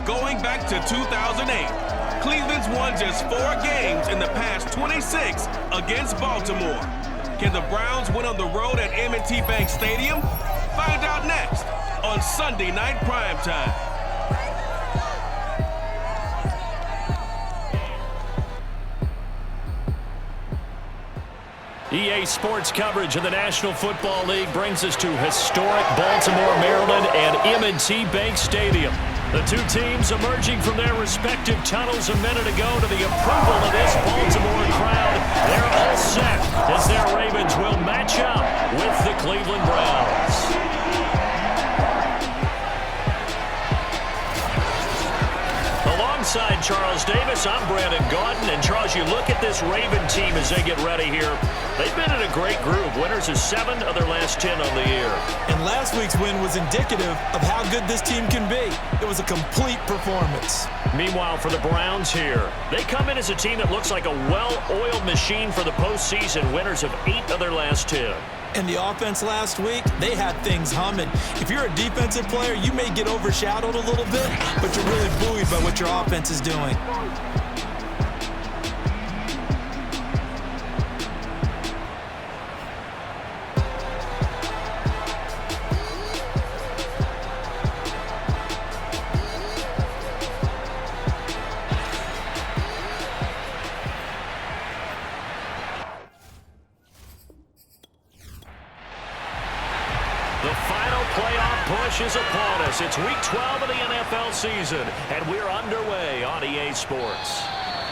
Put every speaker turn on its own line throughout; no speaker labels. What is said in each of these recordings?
Going back to 2008, Cleveland's won just 4 games in the past 26 against Baltimore. Can the Browns win on the road at M&T Bank Stadium? Find out next on Sunday Night Primetime.
EA Sports coverage of the National Football League brings us to historic Baltimore, Maryland, and M&T Bank Stadium. The two teams emerging from their respective tunnels a minute ago to the approval of this Baltimore crowd. They're all set as their Ravens will match up with the Cleveland Browns. Alongside Charles Davis, I'm Brandon Gaudin. And Charles, you look at this Raven team as they get ready here. They've been in a great group. Winners of 7 of their last 10 on the year.
And last week's win was indicative of how good this team can be. It was a complete performance.
Meanwhile, for the Browns here, they come in as a team that looks like a well-oiled machine for the postseason. Winners of 8 of their last 10.
And the offense last week, they had things humming. If you're a defensive player, you may get overshadowed a little bit, but you're really buoyed by what your offense is doing.
The final playoff push is upon us. It's week 12 of the NFL season, and we're underway on EA Sports.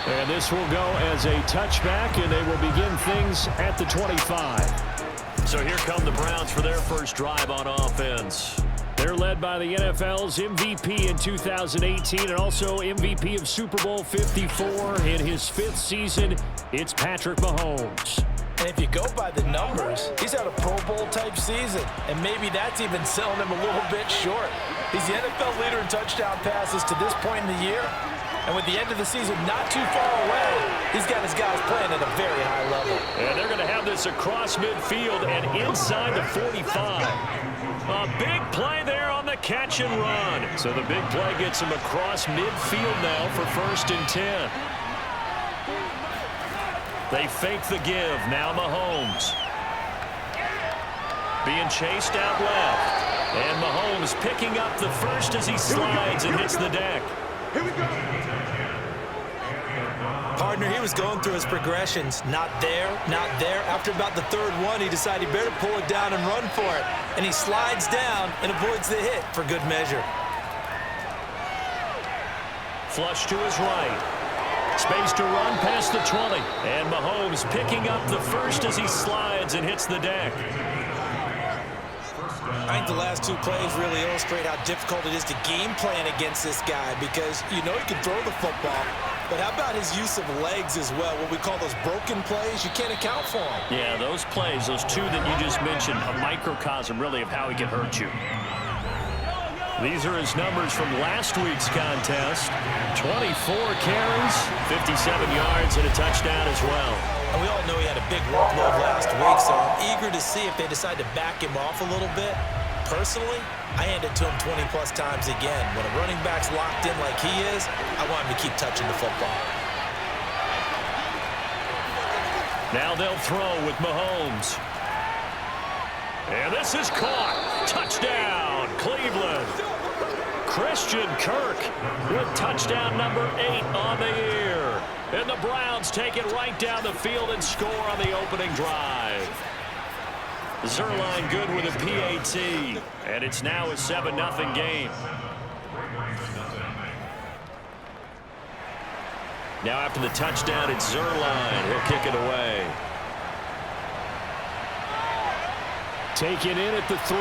And this will go as a touchback, and they will begin things at the 25. So here come the Browns for their first drive on offense. They're led by the NFL's MVP in 2018 and also MVP of Super Bowl 54 in his 5th season. It's Patrick Mahomes.
And if you go by the numbers, he's had a Pro Bowl-type season, and maybe that's even selling him a little bit short. He's the NFL leader in touchdown passes to this point in the year, and with the end of the season not too far away, he's got his guys playing at a very high level.
And they're going to have this across midfield and inside the 45. A big play there on the catch and run. So the big play gets him across midfield now for 1st and 10. They fake the give. Now Mahomes. Being chased out left. And Mahomes picking up the first as he slides and hits the deck.
Here we go.
Partner, he was going through his progressions. Not there, not there. After about the 3rd one, he decided he better pull it down and run for it. And he slides down and avoids the hit for good measure.
Flush to his right. Space to run past the 20. And Mahomes picking up the first as he slides and hits the deck.
I think the last 2 plays really illustrate how difficult it is to game plan against this guy because you know he can throw the football. But how about his use of legs as well? What we call those broken plays, you can't account for them.
Yeah, those plays, those 2 that you just mentioned, a microcosm really of how he can hurt you. These are his numbers from last week's contest. 24 carries, 57 yards, and a touchdown as well.
And we all know he had a big workload last week, so I'm eager to see if they decide to back him off a little bit. Personally, I hand it to him 20-plus times again. When a running back's locked in like he is, I want him to keep touching the football.
Now they'll throw with Mahomes. And this is caught. Touchdown, Cleveland. Christian Kirk with touchdown number 8 on the year. And the Browns take it right down the field and score on the opening drive. Zerline good with a PAT. And it's now a 7-0 game. Now after the touchdown, it's Zerline. He'll kick it away. Taken in at the 3.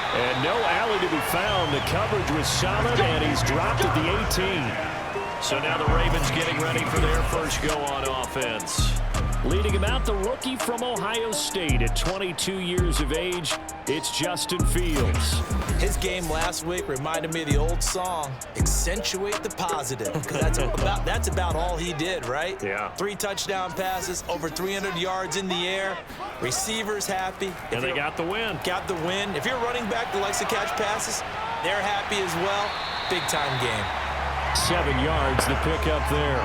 And no alley to be found. The coverage was solid, and he's dropped at the 18. So now the Ravens getting ready for their first go on offense. Leading him out, the rookie from Ohio State at 22 years of age, it's Justin Fields.
His game last week reminded me of the old song, Accentuate the Positive. That's about all he did, right?
Yeah.
3 touchdown passes, over 300 yards in the air. Receivers happy.
And they got the win.
Got the win. If you're a running back that likes to catch passes, They're happy as well. Big-time game.
7 yards, the pickup there.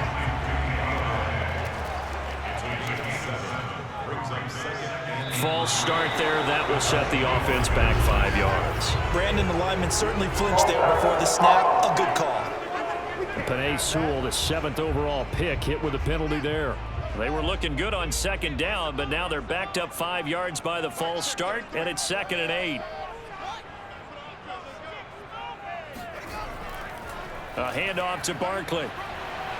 False start there. That will set the offense back 5 yards.
Brandon, the lineman certainly flinched there before the snap. A good call.
Penei Sewell, the 7th overall pick, hit with a penalty there. They were looking good on second down, but now they're backed up 5 yards by the false start, and it's 2nd and 8. A handoff to Barkley.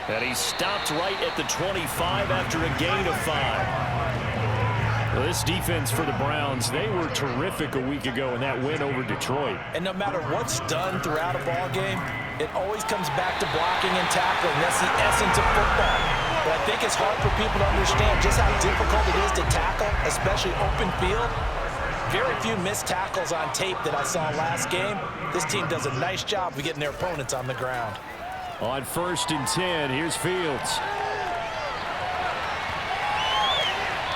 And he stopped right at the 25 after a gain of 5. Well, this defense for the Browns, they were terrific a week ago in that win over Detroit.
And no matter what's done throughout a ball game, it always comes back to blocking and tackling. That's the essence of football. But I think it's hard for people to understand just how difficult it is to tackle, especially open field. Very few missed tackles on tape that I saw last game. This team does a nice job of getting their opponents on the ground.
On 1st and 10, here's Fields.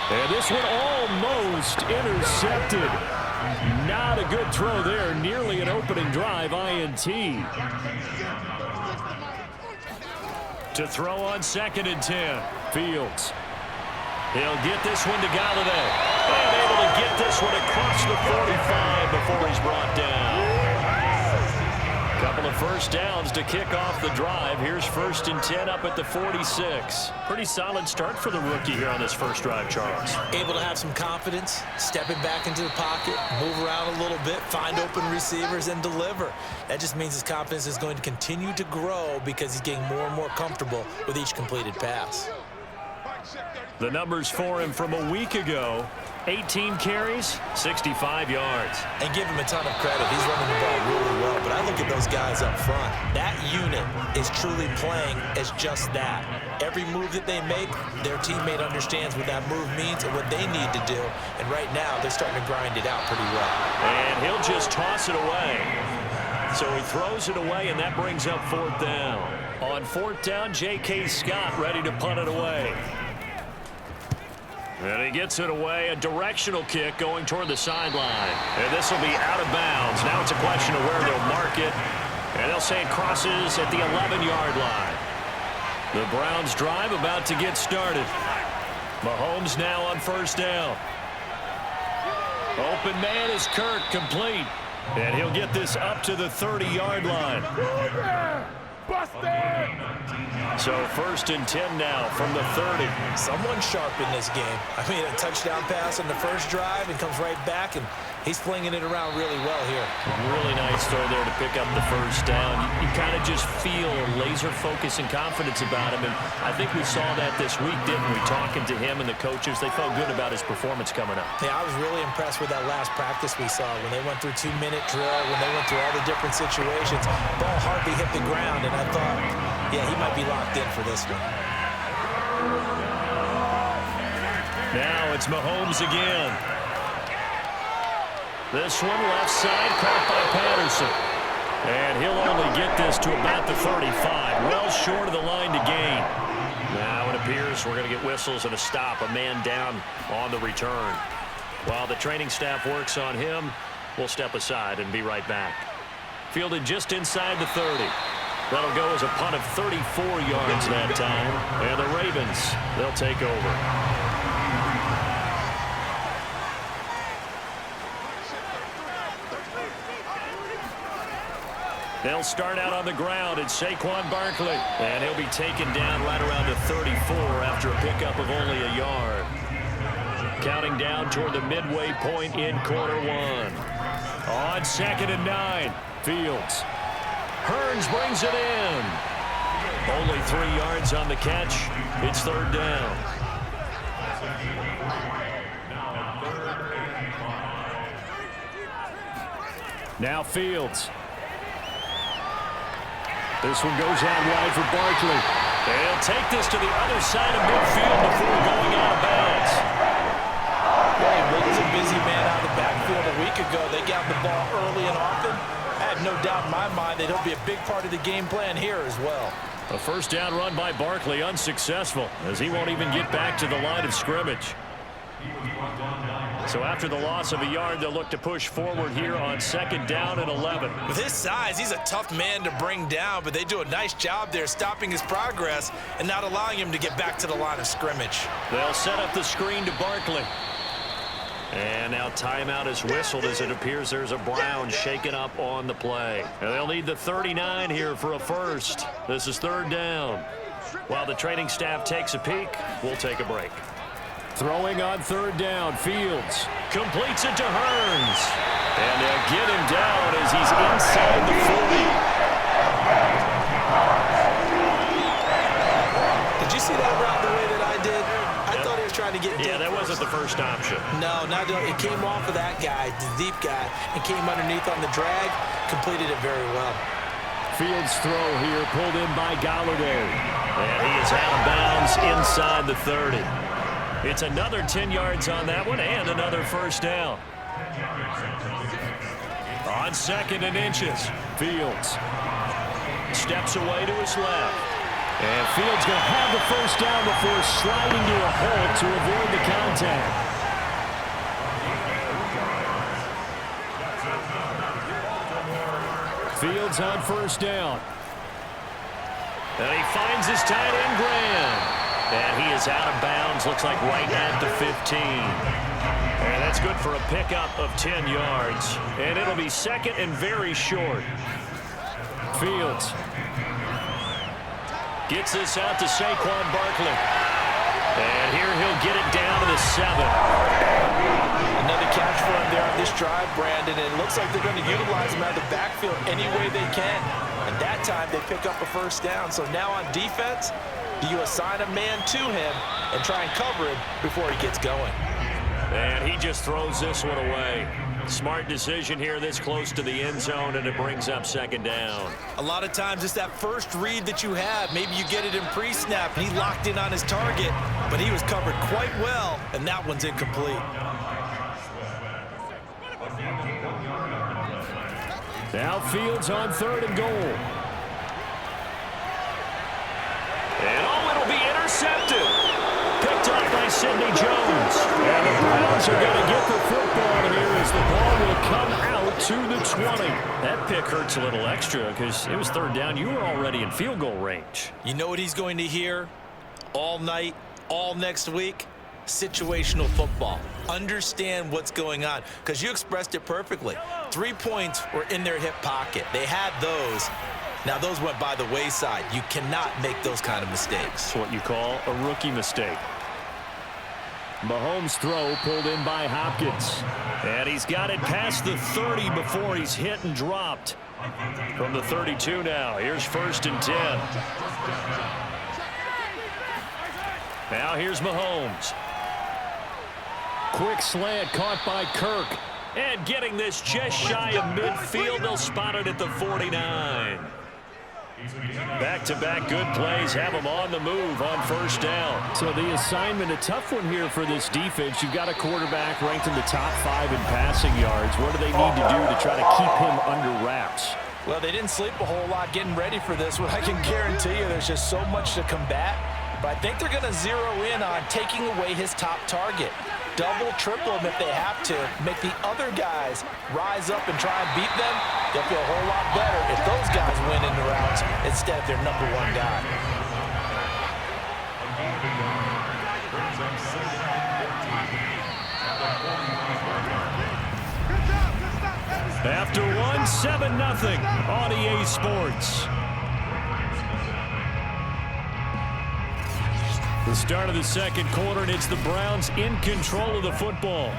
And this one almost intercepted. Not a good throw there. Nearly an opening drive, INT. To throw on 2nd and 10, Fields. He'll get this one to Galladay. And able to get this one across the 45 before he's brought down. Couple of first downs to kick off the drive. Here's 1st and 10 up at the 46. Pretty solid start for the rookie here on this first drive, Charles.
Able to have some confidence, stepping back into the pocket, move around a little bit, find open receivers, and deliver. That just means his confidence is going to continue to grow because he's getting more and more comfortable with each completed pass.
The numbers for him from a week ago: 18 carries, 65 yards.
And give him a ton of credit. He's running the ball really well. But I look at those guys up front. That unit is truly playing as just that. Every move that they make, their teammate understands what that move means and what they need to do. And right now, they're starting to grind it out pretty well.
And he'll just toss it away. So he throws it away, and that brings up 4th down. On 4th down, J.K. Scott ready to punt it away. And he gets it away, a directional kick going toward the sideline. And this will be out of bounds. Now it's a question of where they'll mark it. And they'll say it crosses at the 11-yard line. The Browns drive about to get started. Mahomes now on 1st down. Open man is Kirk, complete. And he'll get this up to the 30-yard line. So 1st and 10 now from the 30.
Someone sharp in this game. I mean, a touchdown pass on the first drive and comes right back, and he's flinging it around really well here.
Really nice throw there to pick up the first down. You kind of just feel laser focus and confidence about him, and I think we saw that this week, didn't we? Talking to him and the coaches, they felt good about his performance coming up.
Yeah, I was really impressed with that last practice we saw when they went through 2-minute drill, when they went through all the different situations. Ball hardly hit the ground, and I thought, yeah, he might be locked in for this one.
Now it's Mahomes again. This one left side, caught by Patterson. And he'll only get this to about the 35, well short of the line to gain. Now it appears we're going to get whistles and a stop, a man down on the return. While the training staff works on him, we'll step aside and be right back. Fielded just inside the 30. That'll go as a punt of 34 yards that time. And the Ravens, they'll take over. They'll start out on the ground. It's Saquon Barkley. And he'll be taken down right around the 34 after a pickup of only a yard. Counting down toward the midway point in quarter one. On 2nd and 9, Fields. Hearns brings it in. Only 3 yards on the catch. It's 3rd down. Now Fields. This one goes out wide for Barkley. They'll take this to the other side of midfield before going out of bounds.
Well, he was a busy man out of the backfield a week ago. They got the ball early and often. I have no doubt in my mind that he'll be a big part of the game plan here as well.
A first down run by Barkley unsuccessful as he won't even get back to the line of scrimmage. So after the loss of a yard, they'll look to push forward here on 2nd down and 11.
With his size, he's a tough man to bring down, but they do a nice job there stopping his progress and not allowing him to get back to the line of scrimmage.
They'll set up the screen to Barkley. And now timeout is whistled as it appears there's a Brown shaken up on the play. And they'll need the 39 here for a first. This is 3rd down. While the training staff takes a peek, we'll take a break. Throwing on 3rd down, Fields completes it to Hearns. And they'll get him down as he's inside the 40.
Did you see that route the way that I did? I thought he was trying to get deep.
Yeah, that wasn't the first option.
No, it came off of that guy, the deep guy, and came underneath on the drag, completed it very well.
Fields throw here pulled in by Galladay. And he is out of bounds inside the 30. It's another 10 yards on that one and another first down. On 2nd and inches, Fields steps away to his left. And Fields going to have the first down before sliding to a halt to avoid the contact. Fields on 1st down. And he finds his tight end, Graham. And he is out of bounds, looks like right at the 15. And that's good for a pickup of 10 yards. And it'll be 2nd and very short. Fields gets this out to Saquon Barkley. And here he'll get it down to the 7.
Another catch for him there on this drive, Brandon. And it looks like they're going to utilize him out of the backfield any way they can. And that time they pick up a first down. So now on defense, do you assign a man to him and try and cover him before he gets going?
And he just throws this one away. Smart decision here this close to the end zone, and it brings up 2nd down.
A lot of times it's that first read that you have. Maybe you get it in pre-snap, and he locked in on his target, but he was covered quite well, and that one's incomplete.
Now Fields on 3rd and goal. And it'll be intercepted. Picked up by Sidney Jones. And the Browns are going to get the football here as the ball will come out to the 20. That pick hurts a little extra because it was 3rd down. You were already in field goal range.
You know what he's going to hear all night, all next week? Situational football. Understand what's going on, because you expressed it perfectly. 3 points were in their hip pocket. They had those. Now, those went by the wayside. You cannot make those kind of mistakes.
That's what you call a rookie mistake. Mahomes' throw pulled in by Hopkins. And he's got it past the 30 before he's hit and dropped. From the 32 now, here's 1st and 10. Now here's Mahomes. Quick slant caught by Kirk. And getting this just shy of midfield, they'll spot it at the 49. Back-to-back good plays have them on the move on 1st down. So the assignment, a tough one here for this defense. You've got a quarterback ranked in the top 5 in passing yards. What do they need to do to try to keep him under wraps?
Well, they didn't sleep a whole lot getting ready for this one. I can guarantee you there's just so much to combat. But I think they're going to zero in on taking away his top target. Double, triple him if they have to. Make the other guys rise up and try and beat them. They'll feel a whole lot better if those guys win in the routes instead of their #1 guy.
After one, 7-0 on EA Sports. The start of the 2nd quarter, and it's the Browns in control of the football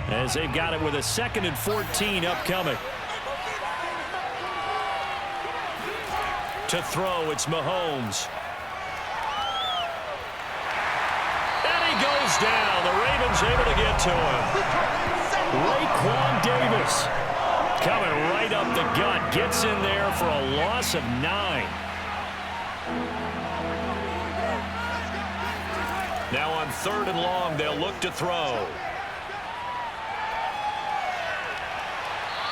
as they've got it with a 2nd and 14 upcoming. To throw, it's Mahomes. And he goes down. The Ravens able to get to him. Raekwon Davis coming right up the gut. Gets in there for a loss of 9. Now on 3rd and long, they'll look to throw.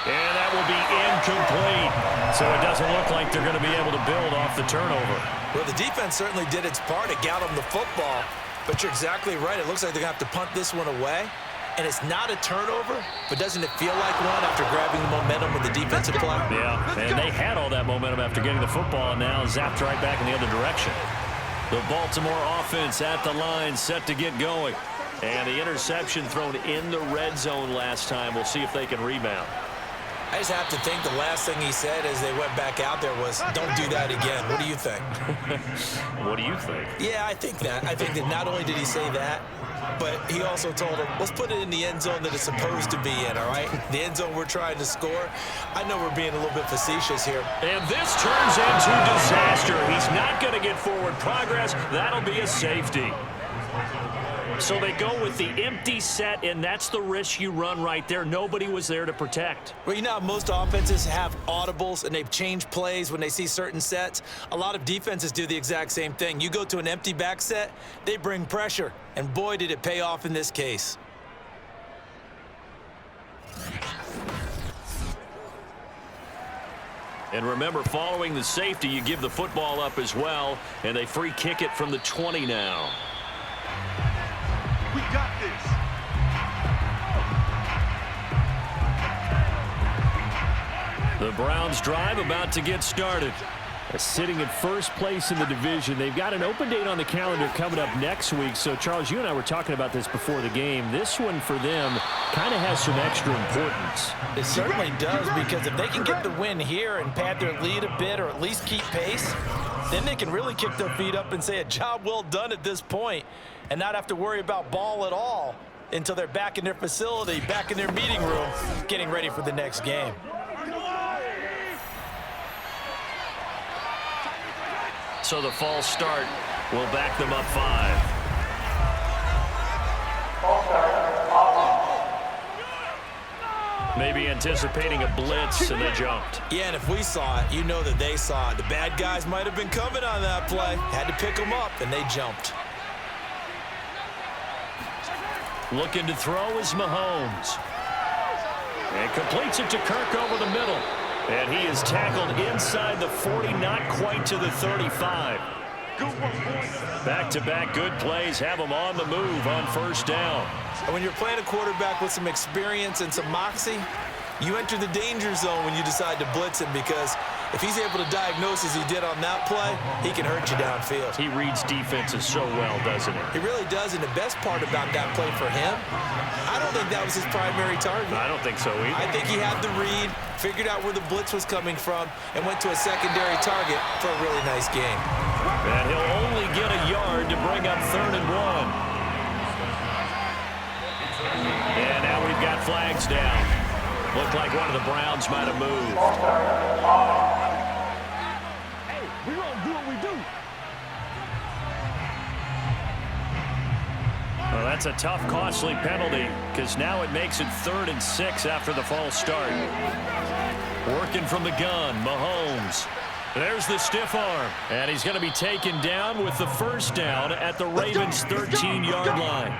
And that will be incomplete. So it doesn't look like they're going to be able to build off the turnover.
Well, the defense certainly did its part. It got them the football. But you're exactly right. It looks like they're going to have to punt this one away. and it's not a turnover, but doesn't it feel like one after grabbing the momentum with the defensive play?
Yeah, and they had all that momentum after getting the football, and now zapped right back in the other direction. The Baltimore offense at the line, set to get going. And the interception thrown in the red zone last time. We'll see if they can rebound.
I just have to think the last thing he said as they went back out there was, don't do that again. What do you think?
What do you think?
Yeah, I think that. I think that not only did he say that, but he also told him, let's put it in the end zone that it's supposed to be in, all right? The end zone we're trying to score. I know we're being a little bit facetious here.
And this turns into disaster. He's not going to get forward progress. That'll be a safety. So they go with the empty set, and that's the risk you run right there. Nobody was there to protect.
Well, you know how most offenses have audibles, and they've changed plays when they see certain sets? A lot of defenses do the exact same thing. You go to an empty back set, they bring pressure, and boy, did it pay off in this case.
And remember, following the safety, you give the football up as well, and they free kick it from the 20 now.
We got this.
The Browns drive about to get started. Sitting in first place in the division. They've got an open date on the calendar coming up next week. So, Charles, you and I were talking about this before the game. This one for them kind of has some extra importance.
It certainly does, because if they can get the win here and pad their lead a bit or at least keep pace, then they can really kick their feet up and say a job well done at this point and not have to worry about ball at all until they're back in their facility, back in their meeting room, getting ready for the next game.
So the false start will back them up 5. Maybe anticipating a blitz, and they jumped.
Yeah, and if we saw it, you know that they saw it. The bad guys might have been coming on that play. Had to pick them up, and they jumped.
Looking to throw is Mahomes. And completes it to Kirk over the middle. And he is tackled inside the 40, not quite to the 35. Back-to-back good plays have him on the move on first down.
And when you're playing a quarterback with some experience and some moxie, you enter the danger zone when you decide to blitz him, because if he's able to diagnose as he did on that play, he can hurt you downfield.
He reads defenses so well, doesn't he?
He really does, and the best part about that play for him, I don't think that was his primary target.
I don't think so either.
I think he had the read, figured out where the blitz was coming from, and went to a secondary target for a really nice game.
And he'll only get a yard to bring up 3rd and 1. And now we've got flags down. Looked like one of the Browns might have moved.
Hey, we gonna do what we do.
Well, that's a tough, costly penalty, because now it makes it 3rd and 6 after the false start. Working from the gun, Mahomes. There's the stiff arm, and he's going to be taken down with the first down at the Ravens' 13-yard line.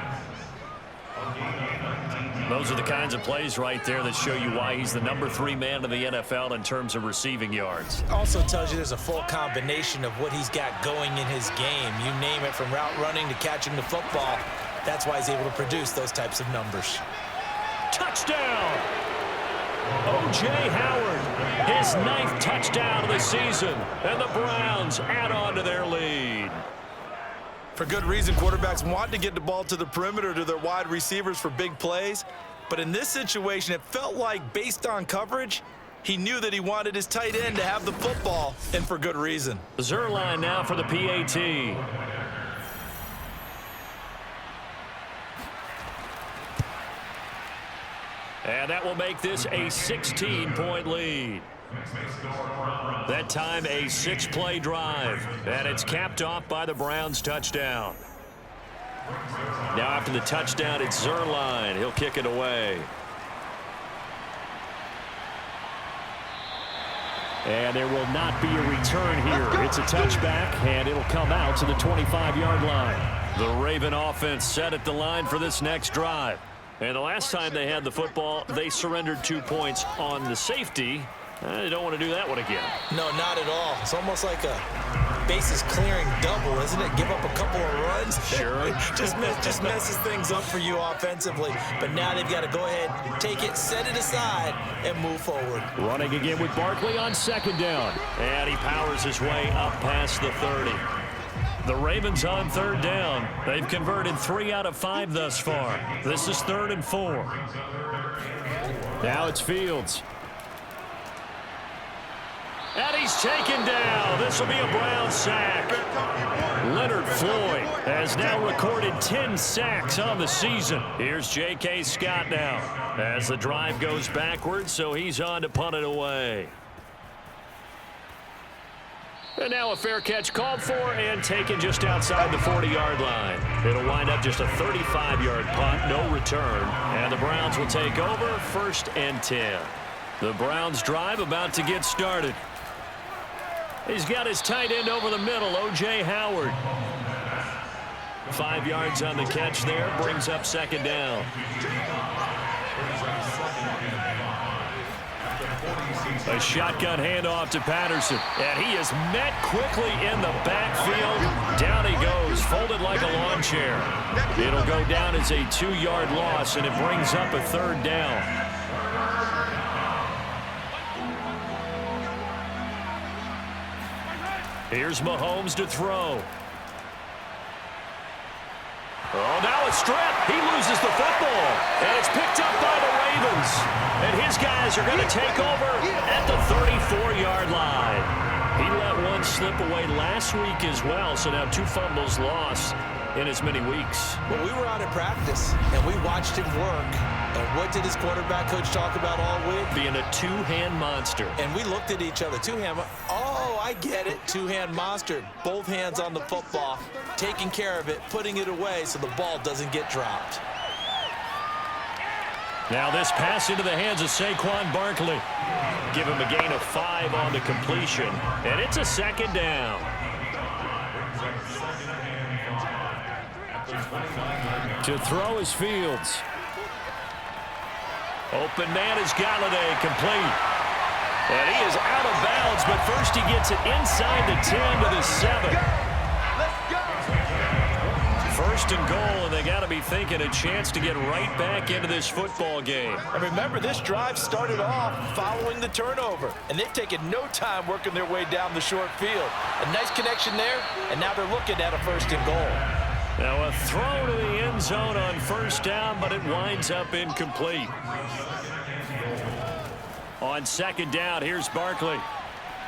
Those are the kinds of plays right there that show you why he's the number 3 man in the NFL in terms of receiving yards.
Also tells you there's a full combination of what he's got going in his game. You name it, from route running to catching the football. That's why he's able to produce those types of numbers.
Touchdown! O.J. Howard, his 9th touchdown of the season, and the Browns add on to their lead.
For good reason, quarterbacks want to get the ball to the perimeter to their wide receivers for big plays. But in this situation, it felt like, based on coverage, he knew that he wanted his tight end to have the football, and for good reason.
Zerline now for the PAT. And that will make this a 16-point lead. That time a 6-play drive, and it's capped off by the Browns' touchdown. Now after the touchdown, it's Zerline. He'll kick it away. And there will not be a return here. It's a touchback, and it'll come out to the 25-yard line. The Raven offense set at the line for this next drive. And the last time they had the football, they surrendered 2 points on the safety. They don't want to do that one again.
No, not at all. It's almost like a bases clearing double, isn't it? Give up a couple of runs.
Sure.
just messes things up for you offensively. But now they've got to go ahead, take it, set it aside, and move forward.
Running again with Barkley on second down. And he powers his way up past the 30. The Ravens on third down. They've converted 3 out of 5 thus far. This is 3rd and 4. Now it's Fields. And he's taken down. This will be a Brown sack. Leonard Floyd has now recorded 10 sacks on the season. Here's J.K. Scott now as the drive goes backwards, so he's on to punt it away. And now a fair catch called for and taken just outside the 40-yard line. It'll wind up just a 35-yard punt, no return. And the Browns will take over 1st and 10. The Browns drive about to get started. He's got his tight end over the middle, O.J. Howard. 5 yards on the catch there, brings up 2nd down. A shotgun handoff to Patterson, and he is met quickly in the backfield. Down he goes, folded like a lawn chair. It'll go down as a 2-yard loss, and it brings up a 3rd down. Here's Mahomes to throw. Oh, now a strip. He loses the football, and it's picked up by the Ravens. And his guys are going to take over at the 34-yard line. He let one slip away last week as well, so now 2 fumbles lost in as many weeks.
Well, we were out at practice, and we watched him work. And what did his quarterback coach talk about all week?
Being a 2-hand monster.
And we looked at each other. 2-hand. Oh, I get it. 2-hand monster. Both hands on the football, taking care of it, putting it away so the ball doesn't get dropped.
Now this pass into the hands of Saquon Barkley. Give him a gain of 5 on the completion. And it's a 2nd down. To throw is Fields. Open man is Galladay, complete. And he is out of bounds, but first he gets it inside the 10 to the 7. 1st and goal, and they got to be thinking a chance to get right back into this football game.
And remember, this drive started off following the turnover, and they've taken no time working their way down the short field. A nice connection there, and now they're looking at a 1st and goal.
Now a throw to the end zone on 1st down, but it winds up incomplete. On 2nd down, here's Barkley.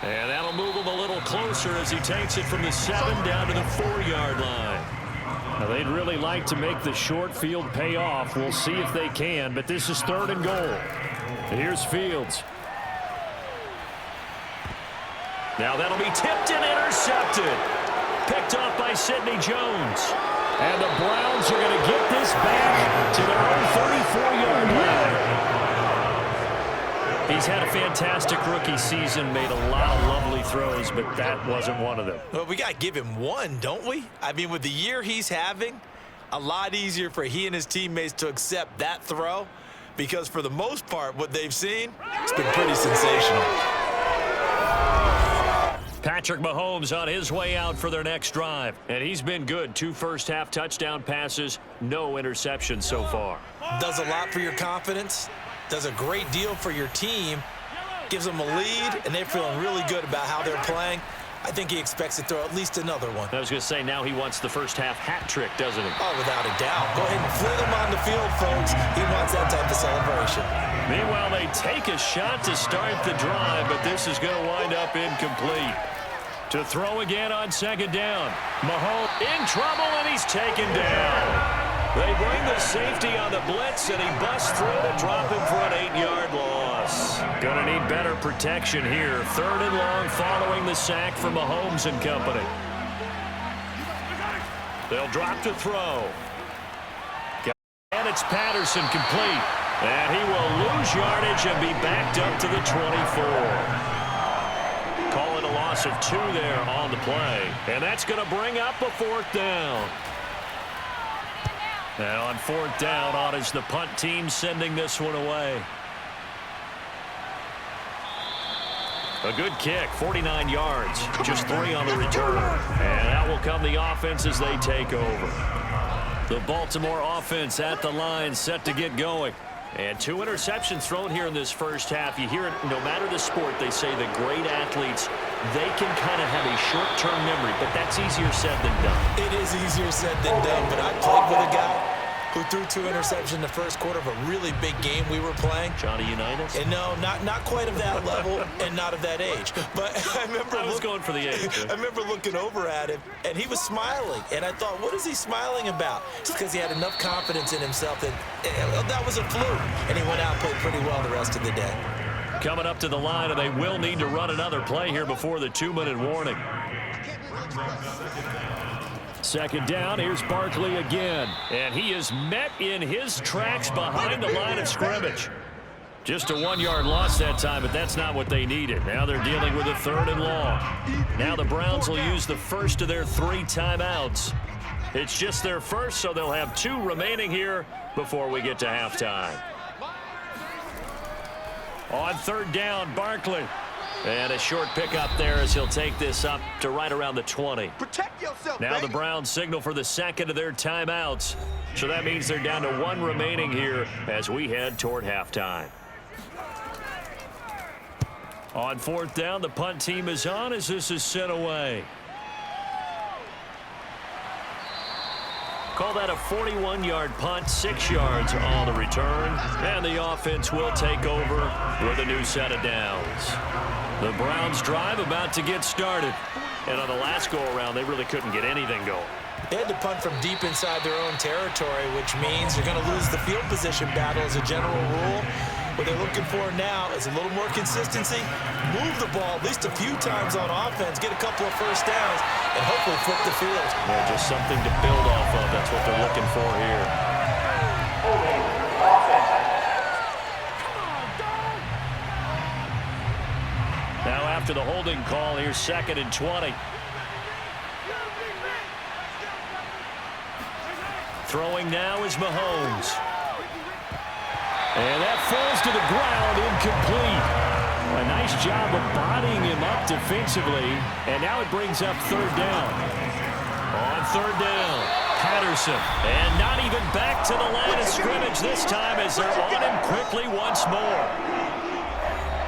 And that'll move him a little closer as he takes it from the 7 down to the 4-yard line. Now they'd really like to make the short field pay off. We'll see if they can, but this is 3rd and goal. Here's Fields. Now that'll be tipped and intercepted. Picked off by Sidney Jones. And the Browns are going to get this back to their own 34-yard line. He's had a fantastic rookie season, made a lot of lovely throws, but that wasn't one of them.
Well, we got to give him one, don't we? I mean, with the year he's having, a lot easier for he and his teammates to accept that throw, because for the most part, what they've seen, it's been pretty sensational.
Patrick Mahomes on his way out for their next drive. And he's been good. 2 first-half touchdown passes, no interceptions so far.
Does a lot for your confidence, does a great deal for your team, gives them a lead, and they're feeling really good about how they're playing. I think he expects to throw at least another one.
I was going to say, now he wants the first-half hat trick, doesn't he?
Oh, without a doubt. Go ahead and fling him on the field, folks. He wants that type of celebration.
Meanwhile, they take a shot to start the drive, but this is going to wind up incomplete. To throw again on 2nd down. Mahomes in trouble, and he's taken down. They bring the safety on the blitz, and he busts through to drop him for an 8-yard loss. Going to need better protection here. 3rd and long following the sack from Mahomes and company. They'll drop to throw. And it's Patterson complete. And he will lose yardage and be backed up to the 24. Call it a loss of 2 there on the play. And that's going to bring up a 4th down. Now on 4th down, on is the punt team sending this one away. A good kick, 49 yards, just 3 on the return. And out will come the offense as they take over. The Baltimore offense at the line, set to get going. And 2 interceptions thrown here in this first half. You hear it, no matter the sport, they say the great athletes, they can kind of have a short-term memory, but that's easier said than done.
It is easier said than done, but I played with a guy who threw 2 interceptions in the first quarter of a really big game we were playing.
Johnny Unitas?
And no, not quite of that level and not of that age. But I was
going for the age.
I remember looking over at him, and he was smiling. And I thought, what is he smiling about? It's because he had enough confidence in himself that that was a fluke. And he went out and played pretty well the rest of the day.
Coming up to the line, and they will need to run another play here before the 2-minute warning. Second down, here's Barkley again. And he is met in his tracks behind the line of scrimmage. Just a 1-yard loss that time, but that's not what they needed. Now they're dealing with a 3rd and long. Now the Browns will use the first of their 3 timeouts. It's just their first, so they'll have 2 remaining here before we get to halftime. On 3rd down, Barkley. And a short pickup there as he'll take this up to right around the 20.
Protect yourself,
now
baby.
The Browns signal for the second of their timeouts. So that means they're down to 1 remaining here as we head toward halftime. On 4th down, the punt team is on as this is sent away. Call that a 41-yard punt, 6 yards on the return. And the offense will take over with a new set of downs. The Browns drive about to get started. And on the last go-around, they really couldn't get anything going.
They had to punt from deep inside their own territory, which means you're going to lose the field position battle as a general rule. What they're looking for now is a little more consistency, move the ball at least a few times on offense, get a couple of first downs, and hopefully flip the field.
Yeah, just something to build off of. That's what they're looking for here. Now after the holding call, here's 2nd and 20. Throwing now is Mahomes. And that falls to the ground, incomplete. A nice job of bodying him up defensively. And now it brings up 3rd down. On 3rd down, Patterson. And not even back to the line of scrimmage this time as they're on him quickly once more.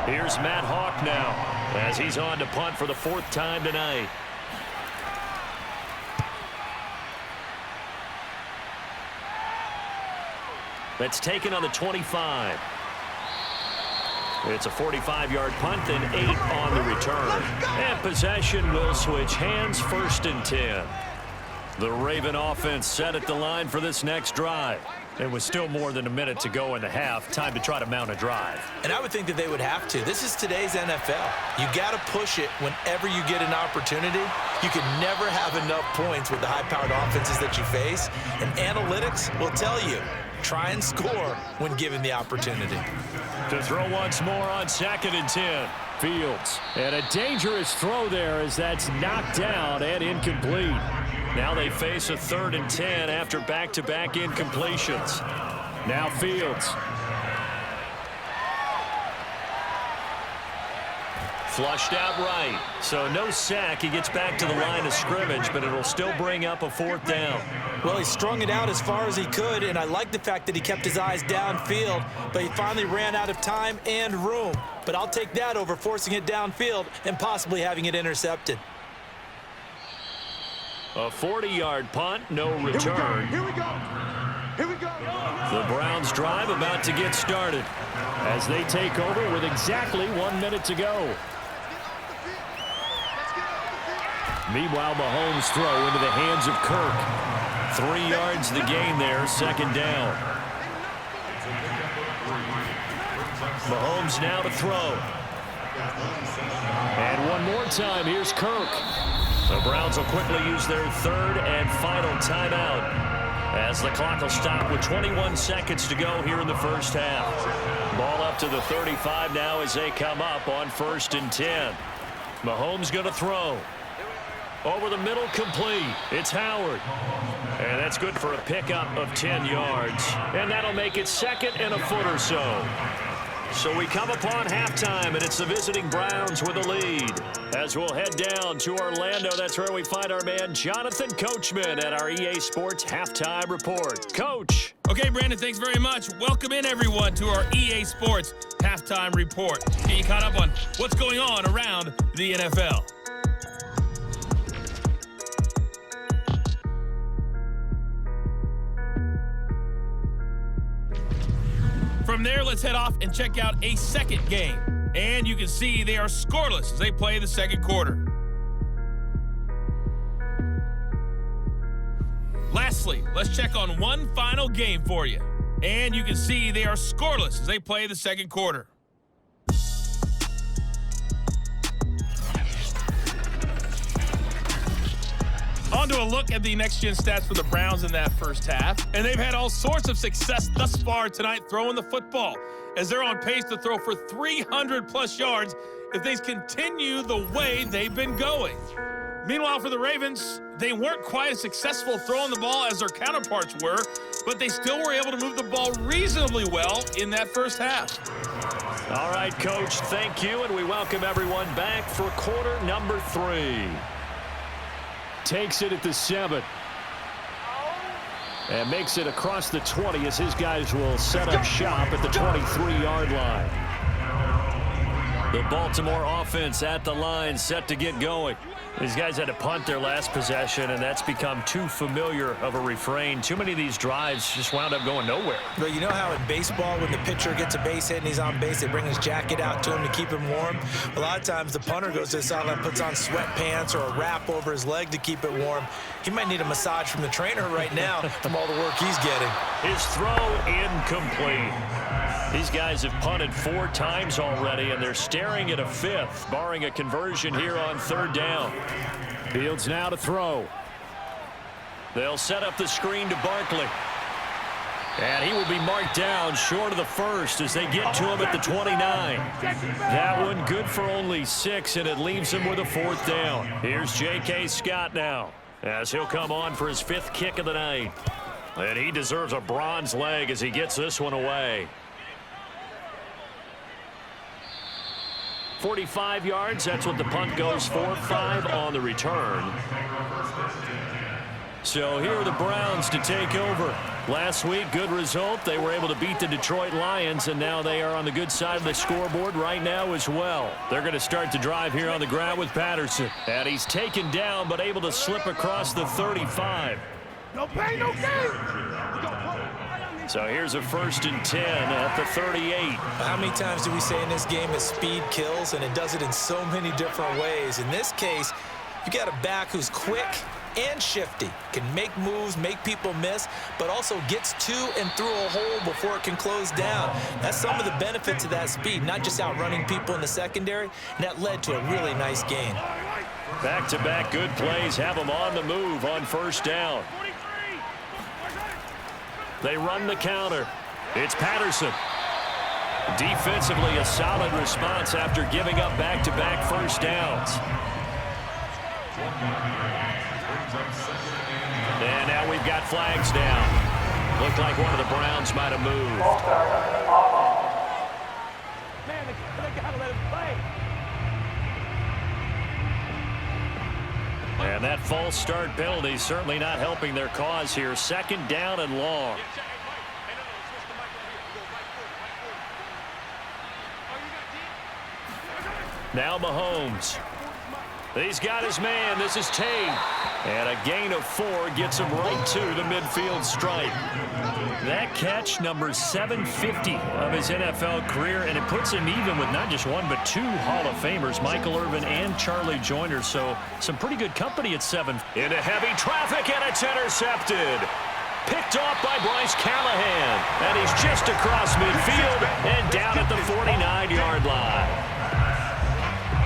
Here's Matt Hawk now as he's on to punt for the 4th time tonight. That's taken on the 25. It's a 45-yard punt, then 8 on the return. And possession will switch hands, 1st and 10. The Raven offense set at the line for this next drive. It was still more than a minute to go in the half. Time to try to mount a drive.
And I would think that they would have to. This is today's NFL. You got to push it whenever you get an opportunity. You can never have enough points with the high-powered offenses that you face. And analytics will tell you, try and score when given the opportunity.
To throw once more on 2nd and 10. Fields. And a dangerous throw there as that's knocked down and incomplete. Now they face a 3rd and 10 after back-to-back incompletions. Now Fields. Flushed out right. So no sack. He gets back to the line of scrimmage, but it'll still bring up a 4th down.
Well, he strung it out as far as he could, and I like the fact that he kept his eyes downfield, but he finally ran out of time and room. But I'll take that over forcing it downfield and possibly having it intercepted.
A 40-yard punt, no return.
Here we go. Here we go.
The Browns drive about to get started as they take over with exactly 1 minute to go. Meanwhile, Mahomes' throw into the hands of Kirk. 3 yards the gain there, 2nd down. Mahomes now to throw. And one more time, here's Kirk. The Browns will quickly use their 3rd and final timeout as the clock will stop with 21 seconds to go here in the first half. Ball up to the 35 now as they come up on 1st and 10. Mahomes going to throw. Over the middle, complete. It's Howard. And that's good for a pickup of 10 yards. And that'll make it 2nd and a foot or so. So we come upon halftime, and it's the visiting Browns with a lead. As we'll head down to Orlando, that's where we find our man Jonathan Coachman at our EA Sports Halftime Report. Coach.
Okay, Brandon, thanks very much. Welcome in, everyone, to our EA Sports Halftime Report. Get you caught up on what's going on around the NFL. From there, let's head off and check out a second game. And you can see they are scoreless as they play the second quarter. Lastly, let's check on one final game for you. And you can see they are scoreless as they play the second quarter. On to a look at the next-gen stats for the Browns in that first half. And they've had all sorts of success thus far tonight throwing the football, as they're on pace to throw for 300-plus yards if they continue the way they've been going. Meanwhile, for the Ravens, they weren't quite as successful throwing the ball as their counterparts were, but they still were able to move the ball reasonably well in that first half.
All right, Coach, thank you, and we welcome everyone back for quarter number 3. Takes it at the 7. And makes it across the 20 as his guys will set up shop at the 23-yard line. The Baltimore offense at the line, set to get going. These guys had to punt their last possession, and that's become too familiar of a refrain. Too many of these drives just wound up going nowhere.
Well, you know how in baseball, when the pitcher gets a base hit and he's on base, they bring his jacket out to him to keep him warm? A lot of times the punter goes to the sideline, puts on sweatpants or a wrap over his leg to keep it warm. He might need a massage from the trainer right now from all the work he's getting.
His throw incomplete. These guys have punted 4 times already, and they're staring at a 5th, barring a conversion here on 3rd down. Fields now to throw. They'll set up the screen to Barkley. And he will be marked down short of the first as they get to him at the 29. That one good for only 6, and it leaves him with a 4th down. Here's J.K. Scott now, as he'll come on for his 5th kick of the night. And he deserves a bronze leg as he gets this one away. 45 yards, that's what the punt goes for. 5 on the return. So here are the Browns to take over. Last week, good result. They were able to beat the Detroit Lions, and now they are on the good side of the scoreboard right now as well. They're going to start the drive here on the ground with Patterson. And he's taken down, but able to slip across the 35.
No pain, no gain.
So here's a 1st and 10 at the 38.
How many times do we say in this game that speed kills, and it does it in so many different ways? In this case, you got a back who's quick and shifty, can make moves, make people miss, but also gets to and through a hole before it can close down. That's some of the benefits of that speed, not just outrunning people in the secondary, and that led to a really nice gain.
Back-to-back good plays have them on the move on 1st down. They run the counter. It's Patterson. Defensively, a solid response after giving up back-to-back 1st downs. And now we've got flags down. Looked like one of the Browns might have moved.
Man, they gotta let him play.
And that false start penalty certainly not helping their cause here. 2nd down and long. Now Mahomes. He's got his man. This is Tate. And a gain of 4 gets him right to the midfield stripe. That catch, number 750 of his NFL career, and it puts him even with not just 1 but 2 Hall of Famers, Michael Irvin and Charlie Joyner. So some pretty good company at 7. Into heavy traffic, and it's intercepted. Picked off by Bryce Callahan. And he's just across midfield and down at the 49-yard line.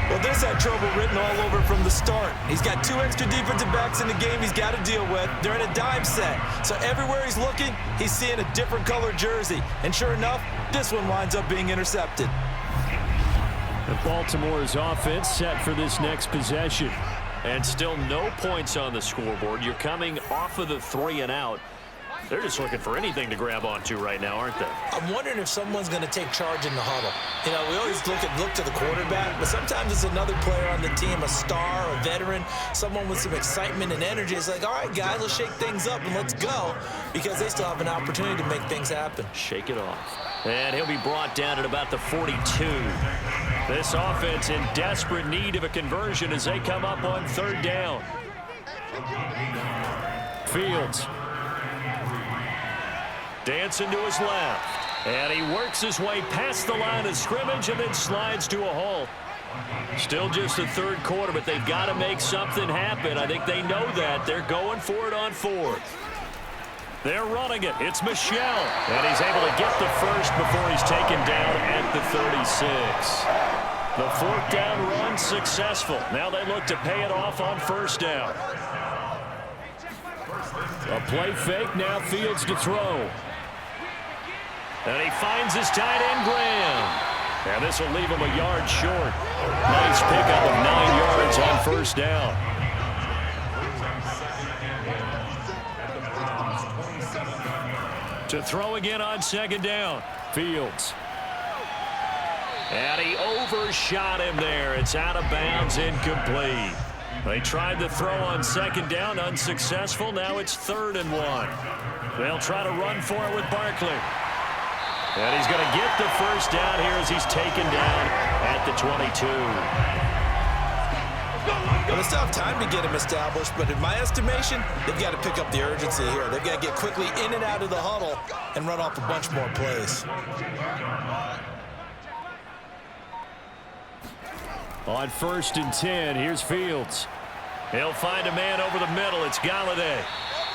Well, this had trouble written all over from the start. He's got 2 extra defensive backs in the game he's got to deal with. They're in a dime set. So everywhere he's looking, he's seeing a different color jersey. And sure enough, this one winds up being intercepted.
And Baltimore's offense set for this next possession. And still no points on the scoreboard. You're coming off of the 3 and out. They're just looking for anything to grab onto right now, aren't they?
I'm wondering if someone's going to take charge in the huddle. You know, we always look to the quarterback, but sometimes it's another player on the team, a star, a veteran, someone with some excitement and energy. It's like, all right, guys, let's shake things up and let's go, because they still have an opportunity to make things happen.
Shake it off. And he'll be brought down at about the 42. This offense in desperate need of a conversion as they come up on 3rd down. Fields. Dancing to his left. And he works his way past the line of scrimmage and then slides to a halt. Still just the 3rd quarter, but they've got to make something happen. I think they know that. They're going for it on 4th. They're running it. It's Michelle. And he's able to get the first before he's taken down at the 36. The 4th down run successful. Now they look to pay it off on 1st down. A play fake. Now Fields to throw. And he finds his tight end, Graham. And this will leave him a yard short. Nice pickup of 9 yards on 1st down. To throw again on 2nd down. Fields. And he overshot him there. It's out of bounds, incomplete. They tried to throw on 2nd down, unsuccessful. Now it's 3rd and 1. They'll try to run for it with Barkley. And he's going to get the 1st down here as he's taken down at the 22.
Well, they still have time to get him established, but in my estimation, they've got to pick up the urgency here. They've got to get quickly in and out of the huddle and run off a bunch more plays.
On 1st and 10, here's Fields. He'll find a man over the middle. It's Galladay.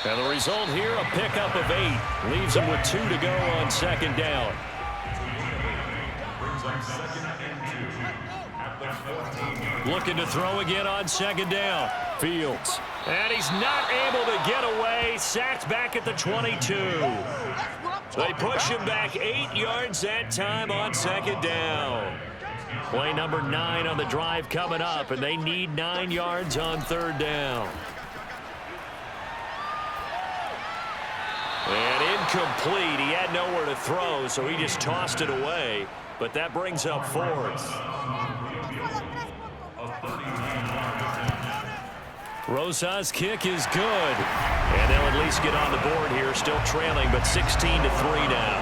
And the result here, a pickup of 8. Leaves him with 2 to go on 2nd down. Looking to throw again on 2nd down. Fields. And he's not able to get away. Sacked back at the 22. They push him back 8 yards that time on 2nd down. Play number 9 on the drive coming up, and they need 9 yards on 3rd down. And incomplete. He had nowhere to throw, so he just tossed it away. But that brings up 4th. Rosa's kick is good. And they'll at least get on the board here, still trailing, but 16-3 now.